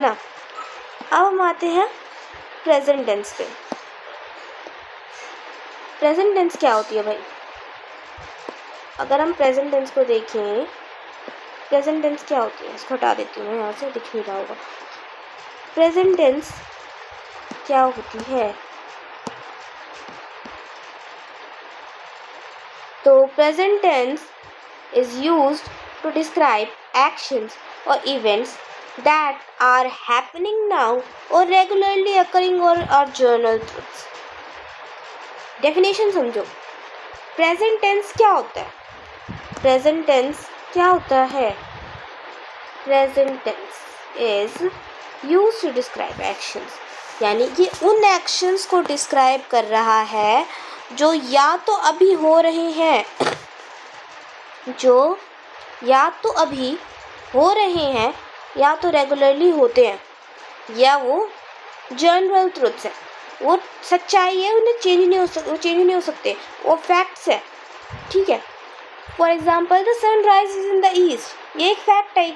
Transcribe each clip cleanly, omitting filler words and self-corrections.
ना। अब हम आते हैं प्रेजेंट टेंस पे। प्रेजेंट टेंस क्या होती है भाई? अगर हम प्रेजेंट टेंस को देखें, प्रेजेंट टेंस क्या होती है, इसको हटा देती हूँ, यहाँ से दिख नहीं रहा होगा। प्रेजेंट टेंस क्या होती है? तो present tense is used to describe actions or events that are happening now or regularly occurring or are journal truths. Definition समझो। प्रेजेंट टेंस क्या होता है? प्रेजेंट टेंस क्या होता है? Present tense is used to describe actions, यानी कि उन एक्शंस को डिस्क्राइब कर रहा है जो या तो अभी हो रहे हैं, जो या तो अभी हो रहे हैं, या तो रेगुलरली होते हैं, या वो जनरल ट्रुथ्स है, वो सच्चाई है, उन्हें चेंज नहीं हो सकते, वो फैक्ट्स है। ठीक है। For example the sun rises in the east, ये एक फैक्ट है,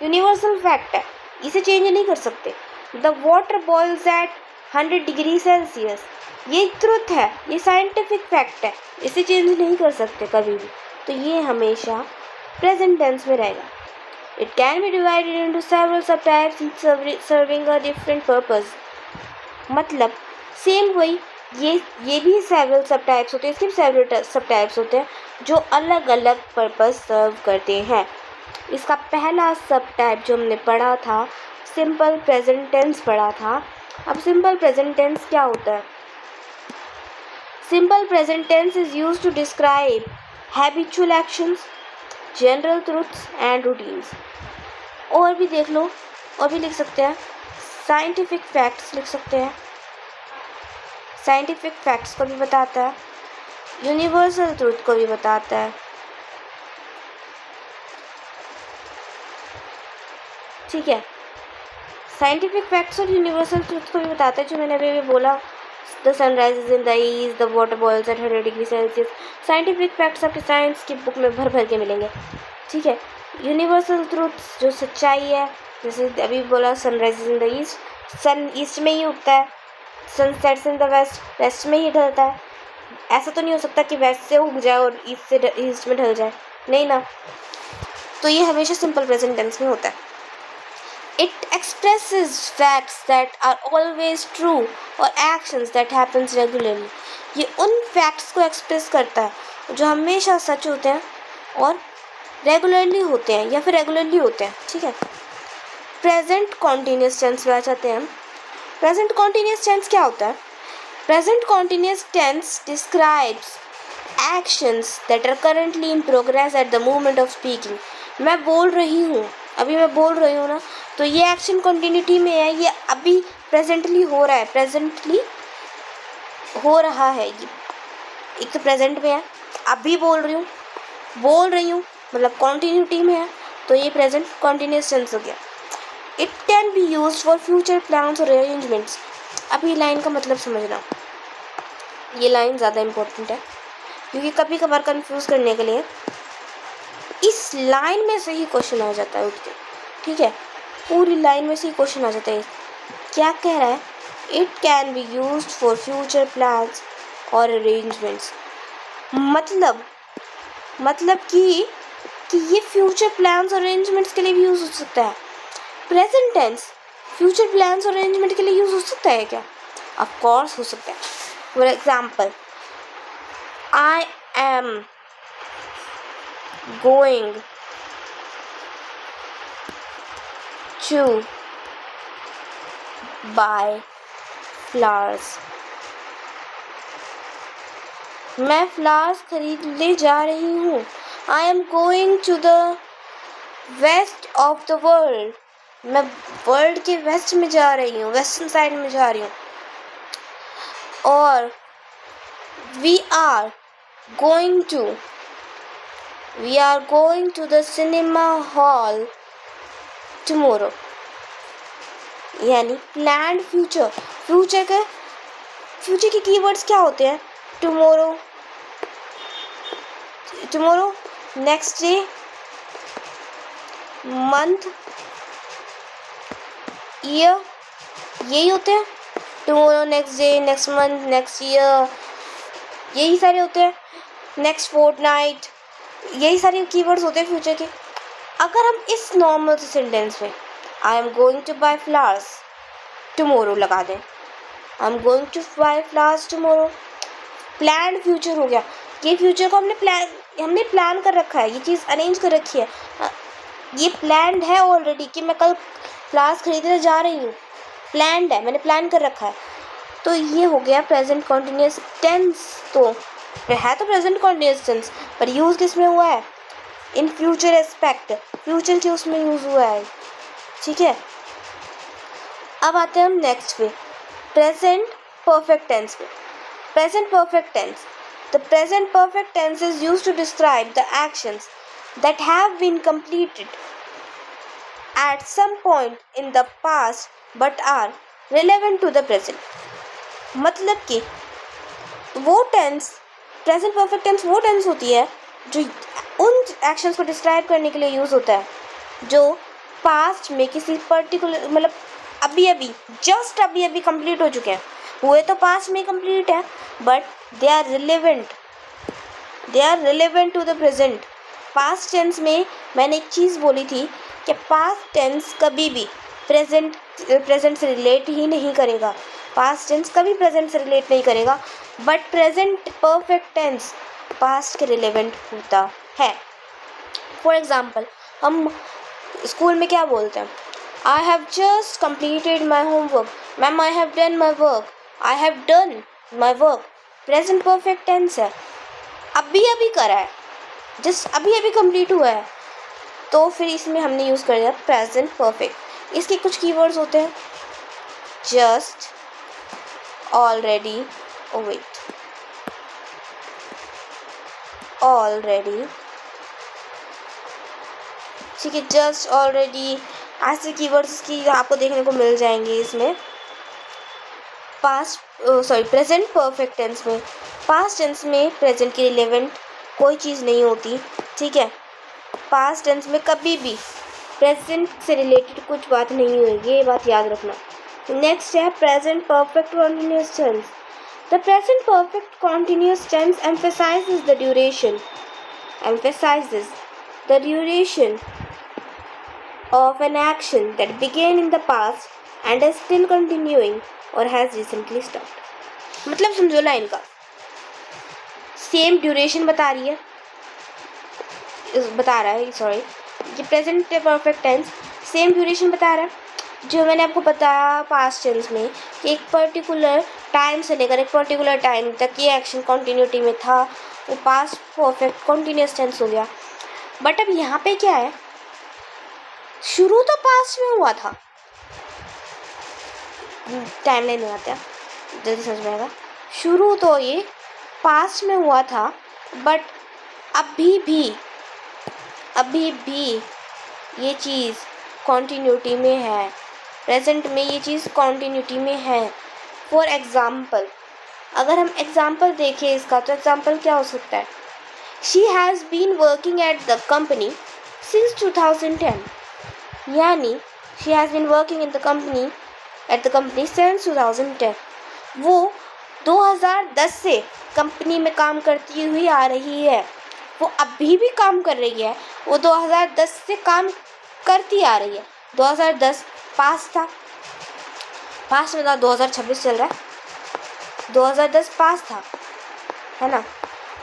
यूनिवर्सल फैक्ट है, इसे चेंज नहीं कर सकते। The water boils at 100 degree Celsius, ये ट्रुथ है, ये साइंटिफिक फैक्ट है, इसे चेंज नहीं कर सकते कभी भी। तो ये हमेशा प्रेजेंट टेंस में रहेगा। It can be divided into several sub types serving a different purpose. मतलब सेम वही, ये भी सेवरल सब टाइप्स होते हैं, इसके भी सेवरल सब टाइप्स होते हैं जो अलग अलग पर्पस सर्व करते हैं। इसका पहला सब टाइप जो हमने पढ़ा था, सिंपल प्रेजेंट टेंस पढ़ा था। अब सिंपल प्रेजेंट टेंस क्या होता है? Simple present tense is used to describe habitual actions, general truths and routines. और भी देख लो, और भी लिख सकते हैं, साइंटिफिक फैक्ट्स लिख सकते हैं, साइंटिफिक फैक्ट्स को भी बताता है, यूनिवर्सल ट्रुथ को भी बताता है। ठीक है, साइंटिफिक फैक्ट्स और यूनिवर्सल ट्रुथ को भी बताता है, जो मैंने अभी बोला, the sun rises in the east, the water boils at 100 degree Celsius. Scientific facts आपके साइंस की बुक में भर भर के मिलेंगे। ठीक है। यूनिवर्सल ट्रुथ्स जो सच्चाई है, जैसे अभी बोला sun rises in the east, sun east में ही उगता है, sun sets in the west, west में ही ढलता है। ऐसा तो नहीं हो सकता कि वेस्ट से उग जाए और ईस्ट में ढल जाए, नहीं ना। तो ये हमेशा सिंपल प्रेजेंट टेंस में होता है। It expresses facts that are always true or actions that happens regularly. ये उन facts को express करता है जो हमेशा सच होते हैं और regularly होते हैं, या फिर regularly होते हैं। ठीक है। Present continuous tense पे आ जाते हैं हम। Present continuous tense क्या होता है? Present continuous tense describes actions that are currently in progress at the moment of speaking. मैं बोल रही हूँ, अभी मैं बोल रही हूँ ना, तो ये एक्शन कंटिन्यूटी में है, ये अभी प्रेजेंटली हो रहा है, प्रेजेंटली हो रहा है। ये एक तो प्रेजेंट में है, अभी बोल रही हूँ मतलब कंटिन्यूटी में है, तो ये प्रेजेंट कंटिन्यूअस टेंस हो गया। It can be used for future plans और अरेंजमेंट्स। अब ये लाइन का मतलब समझना, ये लाइन ज़्यादा इम्पोर्टेंट है, क्योंकि कभी कभार कंफ्यूज करने के लिए इस लाइन में से ही क्वेश्चन आ जाता है उठ के। ठीक है, पूरी लाइन में से ही क्वेश्चन आ जाता है। क्या कह रहा है? It can be used for future plans और अरेंजमेंट्स। मतलब कि ये फ्यूचर प्लान्स और अरेंजमेंट्स के लिए भी यूज़ हो सकता है। प्रेजेंट टेंस फ्यूचर प्लान्स और अरेंजमेंट के लिए यूज़ हो सकता है क्या? ऑफ कोर्स हो सकता है। For example, I am going to buy flowers. मैं फ्लावर्स खरीदने जा रही हूँ। I am going to the west of the world. मैं वर्ल्ड के वेस्ट में जा रही हूँ, वेस्टर्न साइड में जा रही हूँ। और we are going to the cinema hall tomorrow. यानी प्लान्ड फ्यूचर, फ्यूचर के कीवर्ड्स क्या होते हैं? Tomorrow, next day, month, year, यही होते हैं। Tomorrow, next day, next month, next year, यही सारे होते हैं। नेक्स्ट फोर्टनाइट, यही सारे कीवर्ड्स होते हैं फ्यूचर के। अगर हम इस नॉर्मल से सेंटेंस में I am going to buy flowers tomorrow लगा दें, I am going to buy flowers tomorrow, plan future हो गया। ये फ्यूचर को हमने प्लान कर रखा है, ये चीज़ अरेंज कर रखी है, ये प्लान्ड है ऑलरेडी कि मैं कल फ्लावर्स खरीदने जा रही हूँ, प्लान्ड है, मैंने प्लान कर रखा है। तो ये हो गया प्रेजेंट कॉन्टिन्यूस टेंस। तो है तो प्रेजेंट कॉन्टिन्यूस टेंस, पर यूज़ किस में हुआ है? इन फ्यूचर एस्पेक्ट, फ्यूचर के उसमें यूज़ हुआ है। ठीक है, अब आते हैं हम नेक्स्ट पे, प्रेजेंट परफेक्ट टेंस पे। Present perfect tense, the present perfect tense is used to describe the actions that have been completed at some point in the past but are relevant to the present। मतलब कि वो tense, present perfect tense वो tense होती है जो उन actions को describe करने के लिए यूज़ होता है जो पास्ट में किसी पर्टिकुलर, मतलब जस्ट अभी अभी कंप्लीट हो चुके हैं। हुए तो पास्ट में कंप्लीट है, but they are relevant to the present. Past tense में मैंने एक चीज़ बोली थी कि पास्ट टेंस कभी भी प्रेजेंट से रिलेट ही नहीं करेगा, पास्ट टेंस कभी प्रेजेंट से रिलेट नहीं करेगा, but present perfect tense past के रिलेवेंट होता है। फॉर एग्ज़ाम्पल, हम स्कूल में क्या बोलते हैं? I have just completed my homework, ma'am I have done my work, I have done my work, present perfect tense है, अभी अभी करा है, जस्ट अभी अभी कंप्लीट हुआ है। तो फिर इसमें हमने यूज़ कर दिया प्रेजेंट परफेक्ट। इसके कुछ कीवर्ड्स होते हैं, जस्ट, ऑलरेडी, वेट, ऑलरेडी, ठीक है, जस्ट, ऑलरेडी, ऐसे कीवर्ड्स की आपको देखने को मिल जाएंगे इसमें। प्रेजेंट परफेक्ट टेंस में, पास्ट टेंस में प्रेजेंट के रिलेवेंट कोई चीज़ नहीं होती। ठीक है, पास्ट टेंस में कभी भी प्रेजेंट से रिलेटेड कुछ बात नहीं होगी, ये बात याद रखना। नेक्स्ट है present perfect continuous tense. The present perfect continuous tense emphasizes the duration of an action that began in the past and is still continuing or has recently stopped। मतलब समझो लाइन का, सेम ड्यूरेशन बता रहा है, ये present perfect tense same duration बता रहा है। जो मैंने आपको बताया पास्ट टेंस में कि एक पर्टिकुलर टाइम से लेकर एक पर्टिकुलर टाइम तक ये एक्शन कॉन्टिन्यूटी में था, वो पास्ट परफेक्ट कॉन्टिन्यूस टेंस हो गया। बट अब यहाँ पे क्या है, शुरू तो पास्ट में हुआ था, टाइम लाइन में आते हैं जल्दी समझ में आएगा। शुरू तो ये पास्ट में हुआ था, बट अभी भी ये चीज़ कॉन्टिन्यूटी में है, प्रेजेंट में ये चीज़ कॉन्टिन्यूटी में है। फॉर एग्ज़ाम्पल, अगर हम एग्ज़ाम्पल देखें इसका, तो एग्ज़ाम्पल क्या हो सकता है? She has been working at the company since 2010, यानी she has been working at the company since 2010। वो 2010 से कंपनी में काम करती हुई आ रही है, वो अभी भी काम कर रही है, वो 2010 से काम करती आ रही है। 2010 पास था, पास में था, 2026 चल रहा है, 2010 पास था, है ना,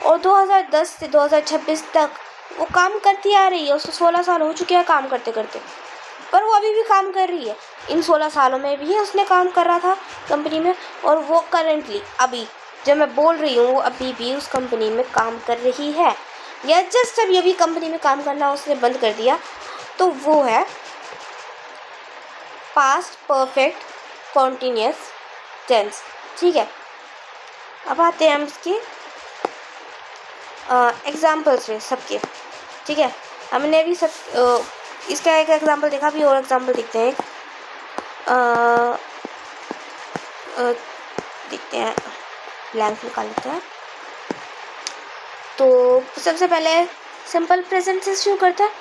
और 2010 से 2026 तक वो काम करती आ रही है। उसको 16 साल हो चुके हैं काम करते करते, पर वो अभी भी काम कर रही है। इन 16 सालों में भी उसने काम कर रहा था कंपनी में, और वो करेंटली अभी जब मैं बोल रही हूँ वो अभी भी उस कंपनी में काम कर रही है, या जस्ट अभी कंपनी में काम करना उसने बंद कर दिया। तो वो है पास्ट परफेक्ट कॉन्टिन्यूस टेंस। ठीक है, अब आते हैं हम इसके एग्जाम्पल्स में सबके। ठीक है, हमने अभी सब इसका एक एग्जाम्पल देखा, भी और एग्जाम्पल देखते हैं। देखते हैं, ब्लैंक निकाल लेते हैं। तो सबसे पहले सिंपल प्रेजेंट से शुरू करते हैं।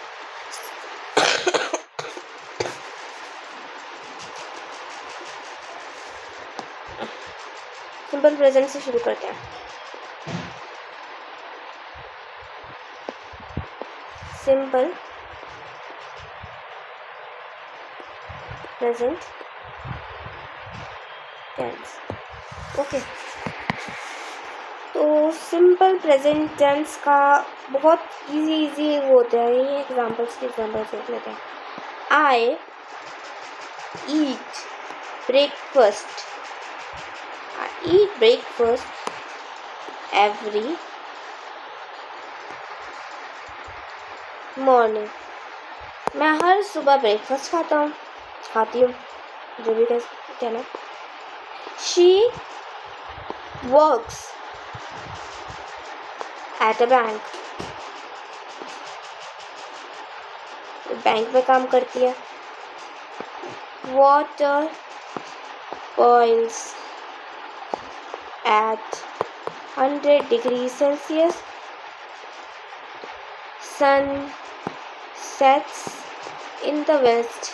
सिंपल प्रेजेंट से शुरू करते हैं। Simple present tense. ओके, तो सिंपल प्रेजेंट टेंस का बहुत इजी वो होता है। ये एग्जांपल्स देख लेते हैं। I eat breakfast. I eat breakfast every morning. मैं हर सुबह ब्रेकफास्ट खाती हूँ, जो भी कहना। She works at a bank. Bank में काम करती है। Water boils at 100 degree Celsius. Sun sets in the west.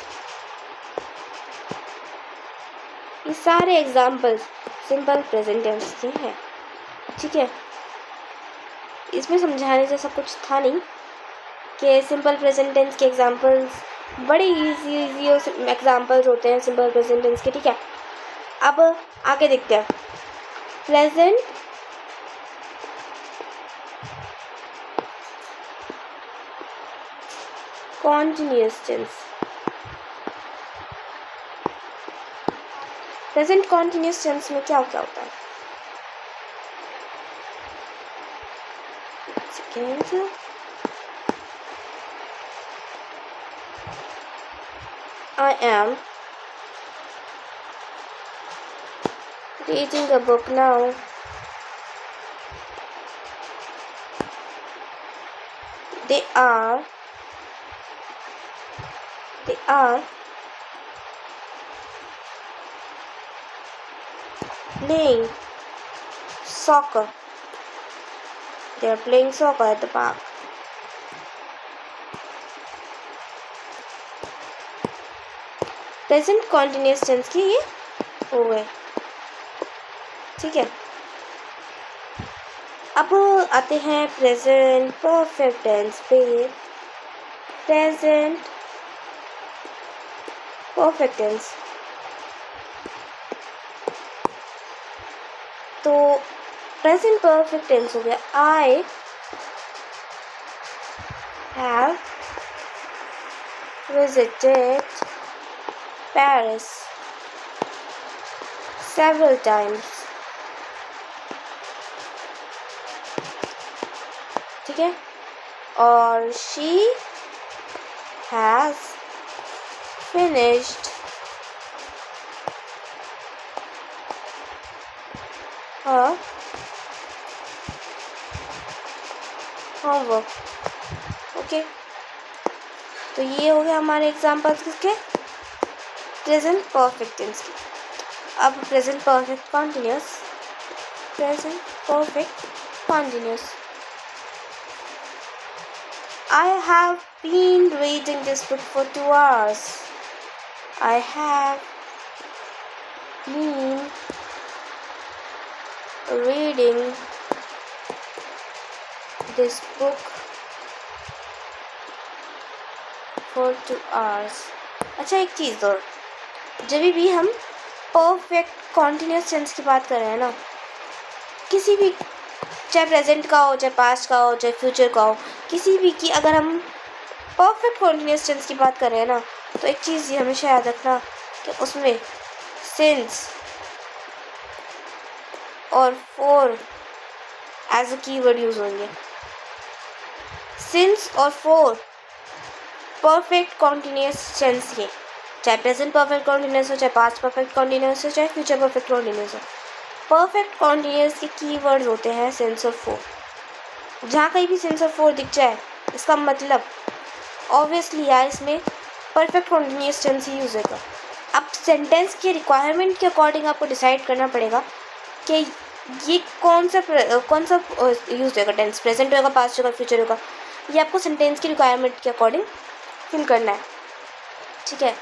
ये सारे एग्जाम्पल्स सिंपल प्रेजेंट टेंस के हैं। ठीक है, इसमें समझाने जैसा कुछ था नहीं कि सिंपल प्रेजेंट टेंस के एग्जांपल्स बड़े इजी एग्जांपल्स होते हैं सिंपल प्रेजेंट टेंस के। ठीक है, अब आगे देखते हैं। Present continuous tense. Present continuous tense में क्या होता है? I am reading a book now. They are playing soccer. They are playing soccer at the park. Present continuous tense के ये हो गए। ठीक है, अब आते हैं प्रेजेंट परफेक्ट टेंस पे। प्रेजेंट परफेक्ट टेंस, तो प्रेजेंट परफेक्ट टेंस हो गया। I have visited Paris several times. ठीक है, और she has finished her homework. Okay, तो ये हो गया हमारे एग्जाम्पल्स किसके? प्रेजेंट परफेक्ट टेंस की। अब present perfect continuous. Present perfect continuous. I have been reading this book for 2 hours. I have been reading this book for 2 hours. अच्छा, एक चीज़ और, जब भी हम परफेक्ट कॉन्टिन्यूअस टेंस की बात कर रहे हैं ना, किसी भी, चाहे प्रेजेंट का हो, चाहे पास्ट का हो, चाहे फ्यूचर का हो, किसी भी की अगर हम परफेक्ट कॉन्टिन्यूअस टेंस की बात कर रहे हैं ना, तो एक चीज़ ये हमेशा याद रखना कि उसमें सिंस और for as a keyword use होंगे। सिंस और फॉर परफेक्ट कॉन्टिन्यूअस टेंस के, चाहे प्रेजेंट परफेक्ट कॉन्टिन्यूअस हो, चाहे पास्ट परफेक्ट कॉन्टिन्यूअस हो, चाहे फ्यूचर परफेक्ट कॉन्टिन्यूअस हो, परफेक्ट कॉन्टिन्यूअस के कीवर्ड्स होते हैं सिंस और फॉर। जहाँ कहीं भी सिंस और फॉर दिख जाए, इसका मतलब ऑब्वियसली यार इसमें परफेक्ट कॉन्टिन्यूअस टेंस ही यूज़ होगा। अब सेंटेंस के रिक्वायरमेंट के अकॉर्डिंग आपको डिसाइड करना पड़ेगा कि ये कौन सा यूज़ होगा, टेंस प्रेजेंट होगा, पास्ट होगा, फ्यूचर होगा। ये आपको सेंटेंस की रिक्वायरमेंट के अकॉर्डिंग फिल करना है। ठीक है,